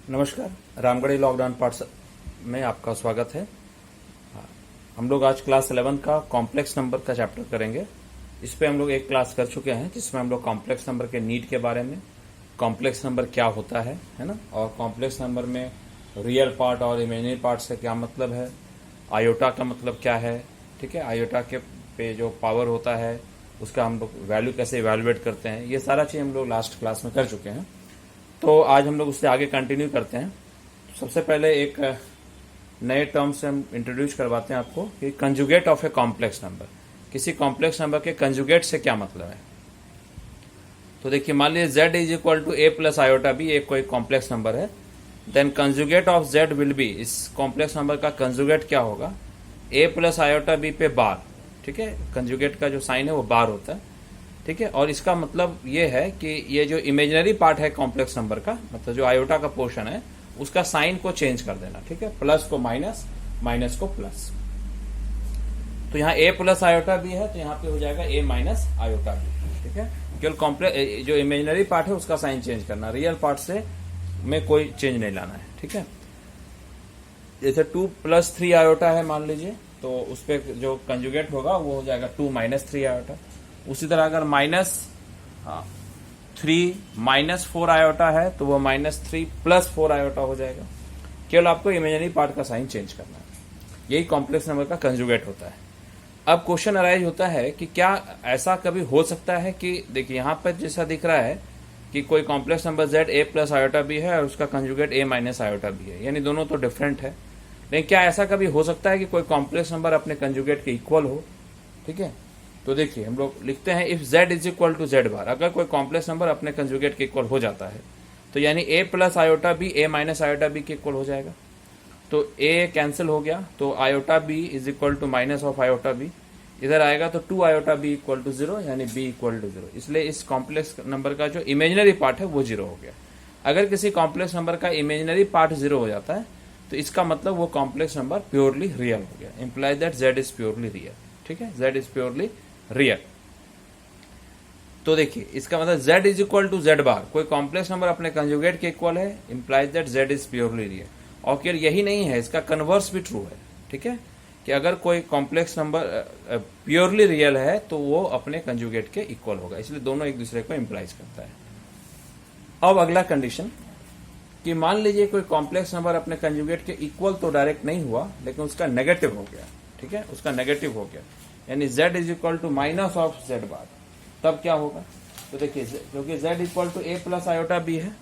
नमस्कार, Ramgarhi lockdown parts में आपका स्वागत है। हम लोग आज क्लास 11 का कॉम्प्लेक्स नंबर का चैप्टर करेंगे। इस पे हम लोग एक क्लास कर चुके हैं जिसमें हम लोग कॉम्प्लेक्स नंबर के नीड के बारे में, कॉम्प्लेक्स नंबर क्या होता है ना, और कॉम्प्लेक्स नंबर में रियल पार्ट और इमेजिनरी पार्ट से क्या मतलब है, आयोटा का मतलब क्या है, ठीक है, आयोटा के पे जो पावर होता है उसका हम लोग वैल्यू कैसे इवेल्युएट करते हैं, ये सारा चीज हम लोग लास्ट क्लास में कर चुके हैं। तो आज हम लोग उससे आगे कंटिन्यू करते हैं। सबसे पहले एक नए टर्म से हम इंट्रोड्यूस करवाते हैं आपको कि conjugate of a complex number. किसी कॉम्प्लेक्स नंबर के कंजुगेट से क्या मतलब है। तो देखिए, मान लीजिए z is equal to a plus iota B, एक कोई कॉम्प्लेक्स नंबर है, then conjugate of z will be, इस कॉम्प्लेक्स नंबर का कंजुगेट क्या होगा, a प्लस आयोटा बी पे बार, ठीक है, कंजुगेट का जो साइन है वो बार होता है, ठीक है। और इसका मतलब ये है कि ये जो इमेजिनरी पार्ट है कॉम्प्लेक्स नंबर का, मतलब जो आयोटा का पोर्शन है, उसका साइन को चेंज कर देना, ठीक है, प्लस को माइनस, माइनस को प्लस। तो यहाँ a प्लस आयोटा भी है तो यहाँ पे हो जाएगा a माइनस आयोटा भी, ठीक है। केवल कॉम्प्लेक्स जो इमेजिनरी पार्ट है उसका साइन चेंज करना, रियल पार्ट से में कोई चेंज नहीं लाना है, ठीक है। जैसे 2 प्लस 3 आयोटा है मान लीजिए, तो उस पर जो कंजुगेट होगा वो हो जाएगा 2 माइनस 3 आयोटा। उसी तरह अगर माइनस 3 माइनस 4 आयोटा है तो वो माइनस 3 प्लस 4 आयोटा हो जाएगा। केवल आपको इमेजिनरी पार्ट का साइन चेंज करना है, यही कॉम्प्लेक्स नंबर का कंजुगेट होता है। अब क्वेश्चन अराइज होता है कि क्या ऐसा कभी हो सकता है कि देखिए यहाँ पर जैसा दिख रहा है कि कोई complex number z a plus iota भी है और उसका कंजुगेट a माइनस आयोटा भी है, यानी दोनों तो डिफरेंट है। लेकिन क्या ऐसा कभी हो सकता है कि कोई कॉम्प्लेक्स नंबर अपने कंजुगेट के इक्वल हो, ठीक है। तो देखिए हम लोग लिखते हैं if z is equal to z bar, अगर कोई कॉम्प्लेक्स नंबर अपने कंजुगेट के इक्वल हो जाता है तो यानी a plus iota B a minus iota B के इक्वल हो जाएगा। तो a कैंसिल हो गया तो iota b is equal to minus of iota b, इधर आएगा तो 2 आयोटा b इक्वल टू 0, यानी b इक्वल टू 0। इसलिए इस कॉम्प्लेक्स नंबर का जो इमेजिनरी पार्ट है वो 0 हो गया। अगर किसी कॉम्प्लेक्स नंबर का इमेजिनरी पार्ट 0 हो जाता है तो इसका मतलब वो कॉम्प्लेक्स नंबर प्योरली रियल हो गया, imply that z is purely real, ठीक है, z इज प्योरली रियल। तो देखिए इसका मतलब z is equal to z bar, कोई कॉम्प्लेक्स नंबर अपने कंजुगेट के इक्वल है, implies that z is purely real. और केवल यही नहीं है, इसका कन्वर्स भी ट्रू है, ठीक है, कि अगर कोई कॉम्प्लेक्स नंबर प्योरली रियल है तो वो अपने कंजुगेट के इक्वल होगा, इसलिए दोनों एक दूसरे को इंप्लाइज करता है। अब अगला कंडीशन कि मान लीजिए कोई कॉम्प्लेक्स नंबर अपने कंजुगेट के इक्वल तो डायरेक्ट नहीं हुआ लेकिन उसका नेगेटिव हो गया, ठीक है, उसका नेगेटिव हो गया, यानी z is equal to minus of z bar, तब क्या होगा। तो देखिए क्योंकि z equal to a plus iota b है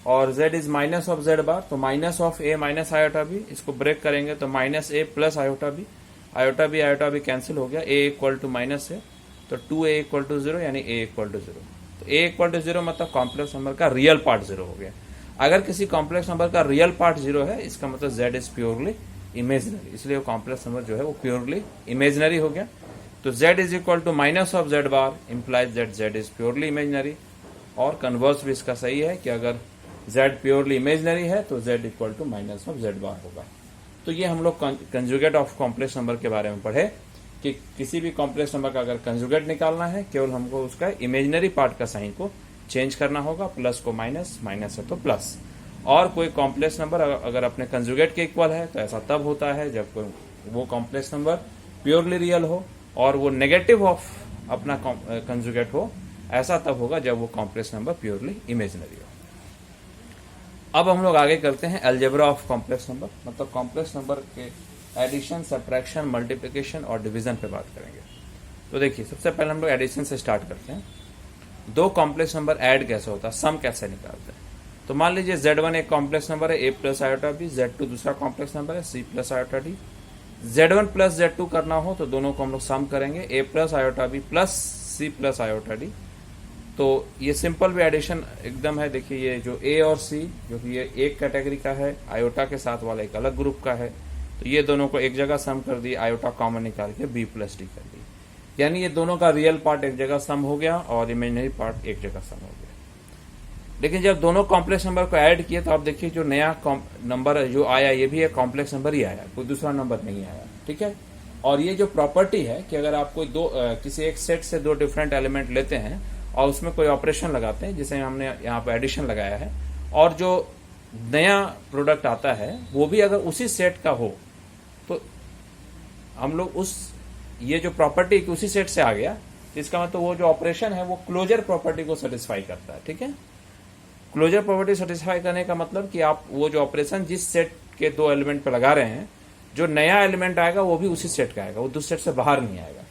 और z is minus of z bar, तो minus of a minus iota b, इसको ब्रेक करेंगे तो minus a plus iota b cancel हो गया, a इक्वल टू माइनस है तो 2a इक्वल टू 0, यानी a इक्वल टू 0। तो a इक्वल टू 0 मतलब कॉम्प्लेक्स नंबर का रियल पार्ट 0 हो गया। अगर किसी कॉम्प्लेक्स नंबर का रियल पार्ट 0 है इसका मतलब z इज प्योरली इमेजिनरी, इसलिए वो कॉम्प्लेक्स नंबर जो है वो प्योरली इमेजिनरी हो गया। तो z is equal to minus of z bar implies that z is purely imaginary. और कन्वर्स भी इसका सही है कि अगर z प्योरली इमेजिनरी है तो z equal to minus of z bar होगा। तो ये हम लोग कंजुगेट ऑफ कॉम्प्लेक्स नंबर के बारे में पढ़े कि किसी भी कॉम्प्लेक्स नंबर का अगर कंजुगेट निकालना है केवल हमको उसका इमेजिनरी पार्ट का साइन को चेंज करना होगा, प्लस को माइनस, माइनस है तो प्लस। और कोई कॉम्प्लेक्स नंबर अगर अपने कंजुगेट के इक्वल है तो ऐसा तब होता है जब कोई वो कॉम्प्लेक्स नंबर प्योरली रियल हो और वो नेगेटिव ऑफ अपना कंजुगेट हो, ऐसा तब होगा जब वो कॉम्प्लेक्स नंबर प्योरली इमेजिनरी हो। अब हम लोग आगे करते हैं अलजेब्रा ऑफ कॉम्प्लेक्स नंबर, मतलब कॉम्प्लेक्स नंबर के एडिशन, सब्ट्रैक्शन, मल्टीप्लिकेशन और डिवीजन पे बात करेंगे। तो देखिए सबसे पहले हम लोग एडिशन से स्टार्ट करते हैं। दो कॉम्प्लेक्स नंबर ऐड कैसे होता है, सम कैसे निकालते हैं। तो मान लीजिए z1 एक कॉम्प्लेक्स नंबर है a plus iota b, z2 दूसरा कॉम्प्लेक्स नंबर है c plus iota d। z1 plus z2 करना हो तो दोनों को हम लोग सम करेंगे, a plus iota b plus c plus iota d। तो ये सिंपल भी एडिशन एकदम है। देखिए ये जो a और c जो कि ये एक कैटेगरी का है, आयोटा के साथ वाला एक अलग ग्रुप का है, तो ये दोनों को एक जगह सम कर दी, आयोटा कॉमन निकाल के b प्लस डी कर दी, यानी ये दोनों का रियल पार्ट एक जगह सम हो गया और इमेजिनरी पार्ट एक जगह सम हो गया। लेकिन जब दोनों कॉम्प्लेक्स नंबर को ऐड किए तो आप देखिए जो नया नंबर जो आया ये भी एक कॉम्प्लेक्स नंबर ही आया, कोई दूसरा नंबर नहीं आया, ठीक है। और ये जो प्रॉपर्टी है कि अगर आप कोई किसी एक सेट से दो डिफरेंट एलिमेंट लेते हैं और उसमें कोई ऑपरेशन लगाते हैं, जिसे हमने यहाँ पर एडिशन लगाया है, और जो नया प्रोडक्ट आता है वो भी अगर उसी सेट का हो तो हम लोग उस ये जो प्रॉपर्टी उसी सेट से आ गया, तो इसका मतलब वो जो ऑपरेशन है वो क्लोजर प्रॉपर्टी को सेटिस्फाई करता है। ठीक है, क्लोजर प्रॉपर्टी सेटिस्फाई करने का मतलब कि आप वो जो ऑपरेशन जिस सेट के दो एलिमेंट पे लगा रहे हैं, जो नया एलिमेंट आएगा वो भी उसी सेट का आएगा, वो दूसरे सेट से बाहर नहीं आएगा।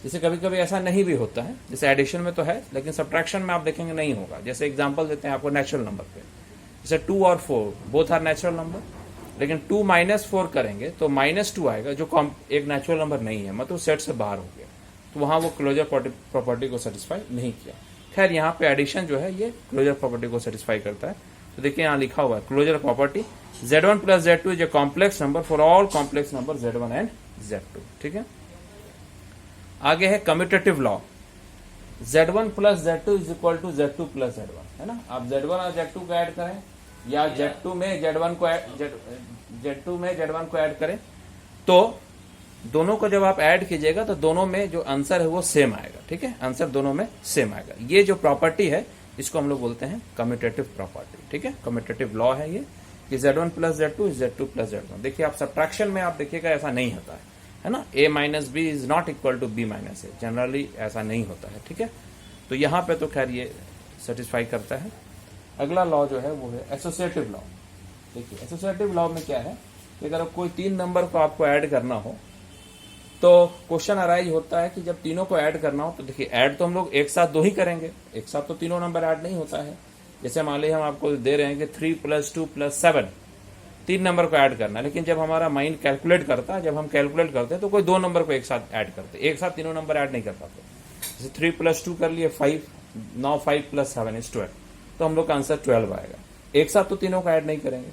जैसे कभी कभी ऐसा नहीं भी होता है, जैसे एडिशन में तो है लेकिन सब्ट्रैक्शन में आप देखेंगे नहीं होगा। जैसे एग्जांपल देते हैं आपको नेचुरल नंबर पे, जैसे 2 और 4 बोथ आर नेचुरल नंबर, लेकिन 2 - 4 करेंगे तो -2 आएगा जो एक नेचुरल नंबर नहीं है, मतलब सेट से बाहर हो गया, तो वहां वो क्लोजर प्रॉपर्टी को सेटिस्फाई नहीं किया। खैर यहाँ पे एडिशन जो है ये क्लोजर प्रॉपर्टी को सेटिस्फाई करता है। तो देखिए यहाँ लिखा हुआ है closure property Z1 + Z2 is a complex number for all complex number Z1 and Z2। ठीक है, आगे है commutative law, Z1 + Z2 is equal to Z2 + Z1, है ना। आप Z1 और Z2 को ऐड करें या Z2 में Z1 को ऐड करें, तो दोनों को जब आप ऐड कीजिएगा तो दोनों में जो आंसर है वो सेम आएगा। ठीक है, आंसर दोनों में सेम आएगा। ये जो प्रॉपर्टी है इसको हम लोग बोलते हैं कम्यूटेटिव प्रॉपर्टी। ठीक है, कम्यूटेटिव लॉ है ये कि Z1 + Z2 is Z2 + Z1। देखिए आप सब्ट्रैक्शन में आप देखिएगा ऐसा नहीं होता है ना, A - B is not equal to B - A, generally ऐसा नहीं होता है। ठीक है, तो यहाँ पे तो खैर ये सेटिस्फाई करता है। अगला लॉ जो है वो है एसोसिएटिव लॉ। देखिए एसोसिएटिव लॉ में क्या है कि अगर कोई 3 नंबर को आपको ऐड करना हो तो क्वेश्चन अराइज होता है कि जब तीनों को ऐड करना हो तो देखिए ऐड तो हम लोग एक साथ 2 ही करेंगे, एक साथ तो तीनों नंबर ऐड नहीं होता है। जैसे मान लीजिए हम आपको दे रहे हैं कि 3 + 2 + 7, 3 नंबर को ऐड करना है, लेकिन जब हमारा माइंड कैलकुलेट करता है, जब हम कैलकुलेट करते हैं तो कोई 2 नंबर को एक साथ ऐड करते हैं, एक साथ तीनों नंबर ऐड नहीं कर पाते। जैसे 3 + 2 कर लिए 5, नाउ 5 + 7 इज 12, तो हम लोग का आंसर 12 आएगा। एक साथ तो तीनों को ऐड नहीं करेंगे,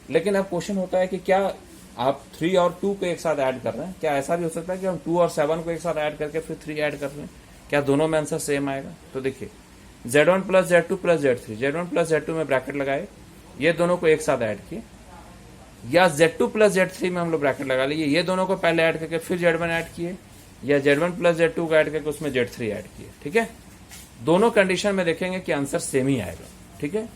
लेकिन अब क्वेश्चन होता है कि क्या आप 3 और 2 को एक साथ ऐड कर रहे हैं, क्या ऐसा भी हो सकता है कि हम 2 और 7 को एक साथ ऐड करके फिर 3 ऐड कर रहे हैं, क्या दोनों में आंसर सेम आएगा? तो देखिए Z1 + Z2 + Z3, Z1 + Z2 में ब्रैकेट लगाए, ये दोनों को एक साथ ऐड किए, या Z2 + Z3 में हम लोग ब्रैकेट लगा लिए, ये दोनों को पहले ऐड करके फिर Z1 ऐड किए, या Z1 + Z2 को ऐड करके उसमें Z3 ऐड किए। ठीक है, दोनों कंडीशन में देखेंगे कि आंसर सेम ही आएगा। ठीक है,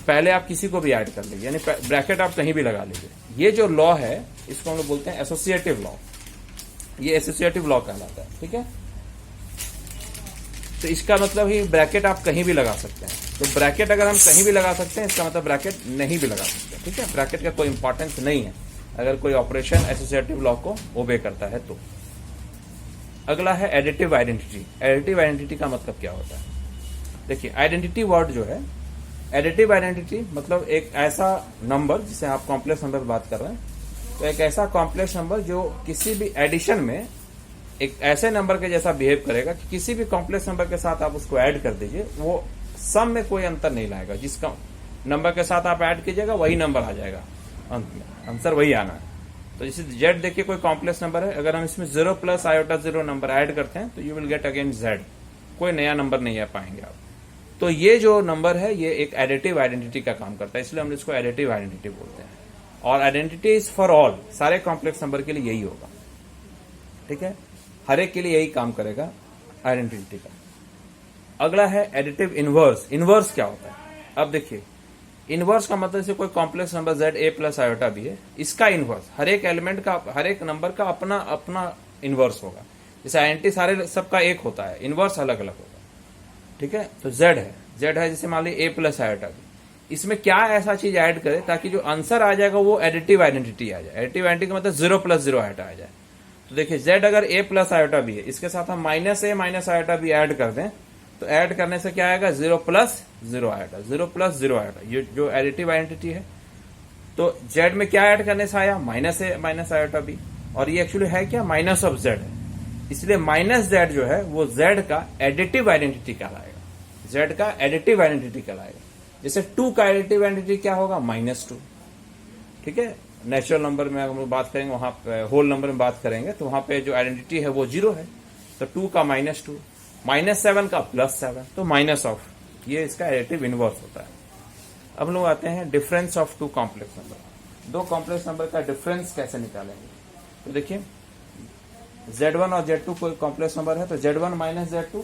पहले आप किसी को भी ऐड कर लीजिए, यानी ब्रैकेट आप कहीं भी लगा लीजिए। ये जो लॉ है इसको हम लोग बोलते हैं एसोसिएटिव लॉ, ये एसोसिएटिव लॉ कहलाता है। ठीक है, तो इसका मतलब ही ब्रैकेट आप कहीं भी लगा सकते हैं। तो ब्रैकेट अगर हम कहीं भी लगा सकते हैं, इसका मतलब ब्रैकेट नहीं भी लगा सकते। ठीक है, ब्रैकेट का कोई इंपॉर्टेंस नहीं है अगर कोई ऑपरेशन एसोसिएटिव लॉ को ओबे करता है तो। अगला है एडिटिव आइडेंटिटी। एडिटिव आइडेंटिटी का मतलब क्या होता है? देखिए आइडेंटिटी वर्ड जो है, एडिटिव आइडेंटिटी मतलब एक ऐसा नंबर, जिसे आप कॉम्प्लेक्स नंबर की बात कर रहे हैं, तो एक ऐसा कॉम्प्लेक्स नंबर जो किसी भी एडिशन में एक ऐसे नंबर के जैसा बिहेव करेगा कि किसी भी कॉम्प्लेक्स नंबर के साथ आप उसको ऐड कर दीजिए, वो सम में कोई अंतर नहीं लाएगा। जिसका नंबर के साथ आप ऐड कीजिएगा वही नंबर आ जाएगा, अंत में आंसर वही आना है। तो जैसे जेड देखिए कोई कॉम्प्लेक्स नंबर है, अगर हम इसमें 0 + i/0 नंबर ऐड करते हैं तो you will gate again Z, कोई नया नंबर नहीं आ पाएंगे आप। तो ये जो नंबर है ये एक एडिटिव आइडेंटिटी का काम करता है, इसलिए हम इसको एडिटिव आइडेंटिटी बोलते हैं। और आइडेंटिटी इज फॉर ऑल, सारे कॉम्प्लेक्स नंबर के लिए यही होगा। ठीक है, हर एक के लिए यही काम करेगा आइडेंटिटी का। अगला है एडिटिव इनवर्स। इनवर्स क्या होता है? अब देखिए इनवर्स का मतलब से कोई complex number z a + i भी है, इसका इनवर्स हर एक एलिमेंट का, हर एक नंबर का अपना अपना इनवर्स होगा। जैसे आइडेंटिटी सारे सबका एक होता है, इनवर्स अलग अलग होगा। ठीक है, तो z है जैसे मान लीजिए a + i भी, इसमें क्या ऐसा चीज ऐड करे ताकि जो आंसर आ जाएगा वो एडिटिव आइडेंटिटी आ जाए। एडिटिव आइडेंटिटी का मतलब 0 + 0 i आ जाए। तो देखिए z अगर a + i भी है, इसके साथ हम -a - i भी ऐड कर दें तो ऐड करने से क्या आएगा? 0 + 0 i, 0 + 0 i, ये जो एडिटिव आइडेंटिटी है। तो z में क्या ऐड करने से आया? -a - i भी, और ये एक्चुअली है क्या? माइनस ऑफ z है, इसलिए -z जो है वो z का एडिटिव आइडेंटिटी कहलाएगा, z का एडिटिव आइडेंटिटी कहलाएगा। जैसे 2 का एडिटिव आइडेंटिटी क्या होगा? -2। ठीक है, नेचुरल नंबर में हम लोग बात करेंगे, वहां पे होल नंबर में बात करेंगे तो वहां पे जो आइडेंटिटी है वो 0 है। तो 2 का -2, -7 का +7, तो माइनस ऑफ, ये इसका एडिटिव इनवर्स होता है। अब लोग आते हैं difference of 2 complex number. 2 complex number का डिफरेंस कैसे निकालेंगे? तो देखिए Z1 और Z2 कोई कॉम्प्लेक्स नंबर है, तो Z1 - Z2,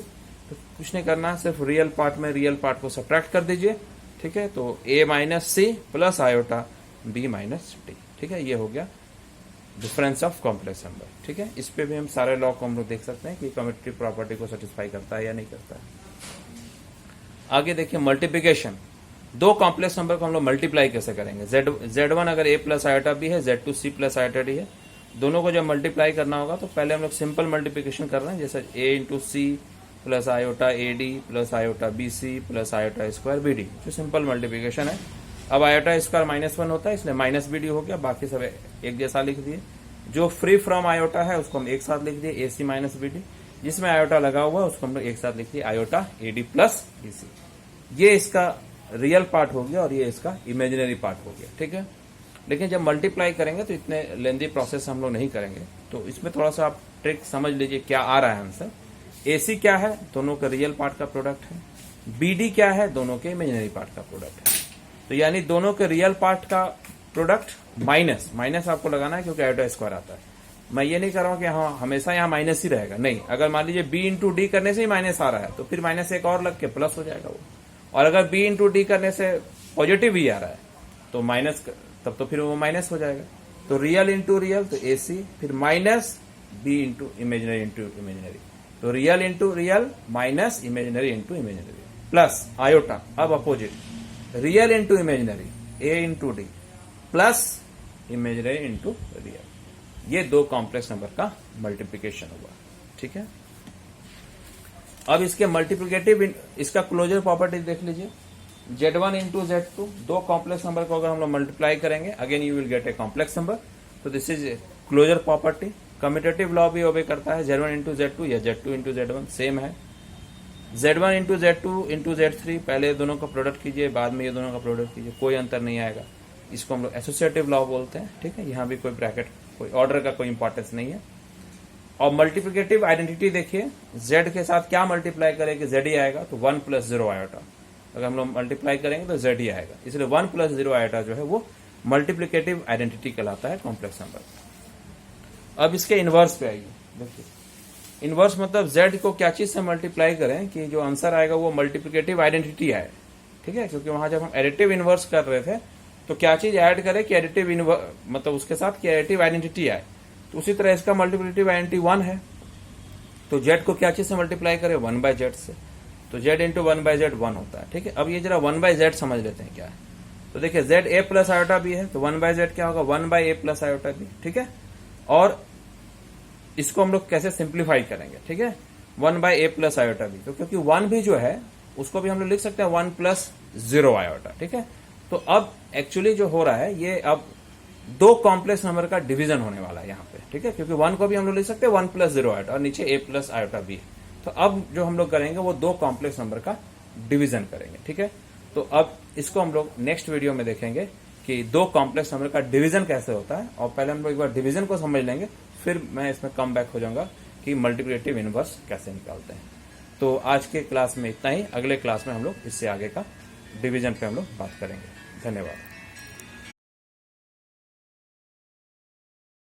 तो कुछ नहीं करना, सिर्फ रियल पार्ट में रियल पार्ट को सब्ट्रैक्ट कर दीजिए, ठीक है। तो a minus C plus iota b minus D, ठीक है। ये हो गया डिफरेंस ऑफ कॉम्प्लेक्स नंबर, ठीक है। इस पे भी हम सारे लॉ को हम लोग देख सकते हैं कि कम्यूटेटिव प्रॉपर्टी को सेटिस्फाई करता है या नहीं करता है। आगे देखिए मल्टीप्लिकेशन, दो कॉम्प्लेक्स नंबर को हम लोग मल्टीप्लाई कैसे करेंगे। z1 अगर a प्लस आयोटा b है, z2 c plus iota d है, दोनों को जब मल्टीप्लाई करना होगा तो पहले हम लोग सिंपल मल्टीप्लिकेशन कर रहे हैं, जैसे a into C plus iota A D plus iota B C plus iota square B D, जो सिंपल मल्टीप्लिकेशन है। अब आयोटा स्क्वायर -1 होता है, इसलिए माइनस बी डी हो गया, बाकी सब एक जैसा लिख दिए। जो फ्री फ्रॉम आयोटा है उसको हम एक साथ लिख दिए, ए सी माइनस बी डी। जिसमें आयोटा लगा हुआ है उसको हम लोग एक साथ लिख दिए, iota A D plus B C. ये इसका रियल पार्ट हो गया और ये इसका इमेजिनरी पार्ट हो गया, ठीक है। लेकिन जब मल्टीप्लाई करेंगे तो इतने लेंदी प्रोसेस हम लोग नहीं करेंगे, तो इसमें थोड़ा सा आप ट्रिक समझ लीजिए क्या आ रहा है आंसर। एसी क्या है, दोनों का रियल पार्ट का प्रोडक्ट है। बीडी क्या है, दोनों के इमेजिनरी पार्ट का प्रोडक्ट है। तो यानी दोनों के रियल पार्ट का प्रोडक्ट माइनस, माइनस आपको लगाना है क्योंकि आयोटा स्क्वायर आता है। मैं ये नहीं कर रहा हूं कि हाँ हमेशा यहाँ माइनस ही रहेगा, नहीं। अगर मान लीजिए बी इंटू डी करने से ही माइनस आ रहा है तो फिर माइनस एक और लग के प्लस हो जाएगा वो। और अगर बी इंटू डी करने से पॉजिटिव ही आ रहा है तो माइनस, तब तो फिर वो माइनस हो जाएगा। तो रियल इंटू रियल तो एसी, फिर minus B into imaginary into imaginary, तो real into real minus imaginary into imaginary plus iota. अब opposite, real into imaginary A into D plus imaginary into real. ये दो complex number का multiplication हुआ, ठीक है। अब इसके मल्टीप्लिकेटिव, इसका क्लोजर प्रॉपर्टी देख लीजिए। z1 इंटू z2, दो कॉम्प्लेक्स नंबर को अगर हम लोग मल्टीप्लाई करेंगे again you will get a complex number. तो this is closure property. Commutative law भी ओबे करता है, z1 इंटू z2 या z2 इंटू z1 सेम है। z1 into z2 into z3, पहले दोनों का प्रोडक्ट कीजिए, बाद में ये दोनों का प्रोडक्ट कीजिए, कोई अंतर नहीं आएगा। इसको हम लोग एसोसिएटिव लॉ बोलते हैं, ठीक है। यहाँ भी कोई ब्रैकेट, कोई ऑर्डर का कोई इंपॉर्टेंस नहीं है। और मल्टीप्लिकेटिव आइडेंटिटी देखिए, z के साथ क्या मल्टीप्लाई करेंगे, z ही आएगा, तो 1 प्लस 0 आयोटा। अगर हम लोग मल्टीप्लाई करेंगे तो z ही आएगा, इसलिए 1 प्लस 0 आयोटा जो है वो मल्टीप्लिकेटिव आइडेंटिटी कहलाता है कॉम्प्लेक्स नंबर। अब इसके इनवर्स पे आइए, देखिए इनवर्स मतलब z को क्या चीज से मल्टीप्लाई करें कि जो आंसर आएगा वो मल्टीप्लिकेटिव आइडेंटिटी आए, ठीक है। क्योंकि वहां जब हम एडिटिव इनवर्स कर रहे थे तो क्या चीज ऐड करें कि एडिटिव मतलब उसके साथ क्या एडिटिव आइडेंटिटी आए। तो उसी तरह इसका मल्टीप्लिकेटिव आइडेंटिटी 1 है, तो z को क्या चीज से मल्टीप्लाई करें, 1 बाय जेड से। तो z इंटू 1 बाय जेड 1 होता है, ठीक है। अब ये जरा 1 बाय जेड समझ लेते हैं क्या है। तो देखिए z a plus iota B है, तो 1 बाय जेड क्या होगा, 1 by A plus iota B, ठीक है। और इसको हम लोग कैसे सिंप्लीफाई करेंगे, ठीक है, 1 by A plus iota B. तो क्योंकि 1 भी जो है उसको भी हम लोग लिख सकते हैं 1 प्लस 0 आयोटा, ठीक है। तो अब एक्चुअली जो हो रहा है ये अब दो कॉम्प्लेक्स नंबर का डिवीजन होने वाला है यहाँ पे, ठीक है। क्योंकि 1 को भी हम लोग लिख सकते हैं 1 प्लस 0 आयोटा और नीचे a प्लस आयोटा बी। तो अब जो हम लोग करेंगे वो दो कॉम्प्लेक्स नंबर का डिवीजन करेंगे, ठीक है। तो अब इसको हम लोग नेक्स्ट वीडियो में देखेंगे कि दो कॉम्प्लेक्स नंबर का डिवीजन कैसे होता है। और पहले हम लोग एक बार डिवीजन को समझ लेंगे, फिर मैं इसमें कम बैक हो जाऊंगा कि मल्टीप्लिकेटिव इनवर्स कैसे निकालते हैं। तो आज के क्लास में इतना ही, अगले क्लास में हम लोग इससे आगे का डिवीजन पे हम लोग बात करेंगे। धन्यवाद।